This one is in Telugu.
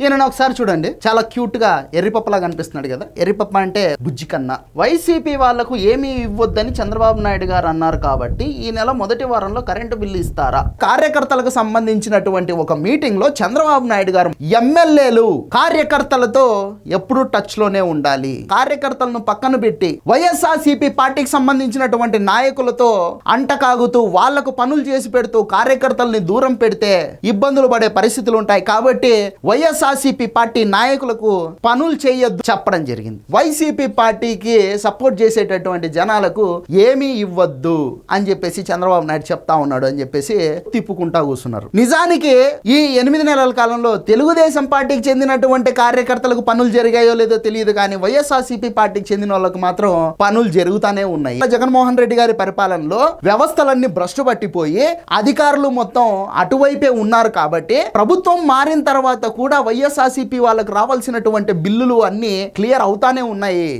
ఈయన ఒకసారి చూడండి, చాలా క్యూట్ గా ఎర్రిపప్పలా కనిపిస్తున్నాడు కదా. ఎర్రిపప్ప అంటే బుజ్జి కన్నా. వైసీపీ వాళ్లకు ఏమీ ఇవ్వొద్దని చంద్రబాబు నాయుడు గారు అన్నారు కాబట్టి ఈ నెల మొదటి వారంలో కరెంటు బిల్లు ఇస్తారా? కార్యకర్తలకు సంబంధించినటువంటి ఒక మీటింగ్ లో చంద్రబాబు నాయుడు గారు ఎమ్మెల్యేలు కార్యకర్తలతో ఎప్పుడూ టచ్ లోనే ఉండాలి, కార్యకర్తలను పక్కన పెట్టి వైఎస్ఆర్సీపీ పార్టీకి సంబంధించినటువంటి నాయకులతో అంటకాగుతూ వాళ్లకు పనులు చేసి పెడుతూ కార్యకర్తల్ని దూరం పెడితే ఇబ్బందులు పడే పరిస్థితులు ఉంటాయి కాబట్టి వైఎస్ఆర్సీపీ పార్టీ నాయకులకు పనులు చేయొద్దు చెప్పడం జరిగింది. వైసీపీ పార్టీకి సపోర్ట్ చేసేటటువంటి జనాలకు ఏమీ ఇవ్వద్దు అని చెప్పేసి చంద్రబాబు నాయుడు చెప్తా ఉన్నాడు అని చెప్పేసి తిప్పుకుంటా కూర్చున్నారు. నిజానికి ఈ 8 నెలల కాలంలో తెలుగుదేశం పార్టీకి చెందినటువంటి కార్యకర్తలకు పనులు జరిగాయో లేదో తెలియదు కానీ వైఎస్ఆర్సీపీ పార్టీకి చెందిన వాళ్ళకు మాత్రం పనులు జరుగుతానే ఉన్నాయి. జగన్మోహన్ రెడ్డి గారి పరిపాలనలో వ్యవస్థలన్నీ భ్రష్టు పట్టిపోయి అధికారులు మొత్తం అటువైపే ఉన్నారు కాబట్టి ప్రభుత్వం మారిన తర్వాత కూడా వైఎస్ఆర్సీపీ వాళ్ళకు రావాల్సినటువంటి బిల్లులు అన్నీ క్లియర్ అవుతానే ఉన్నాయి.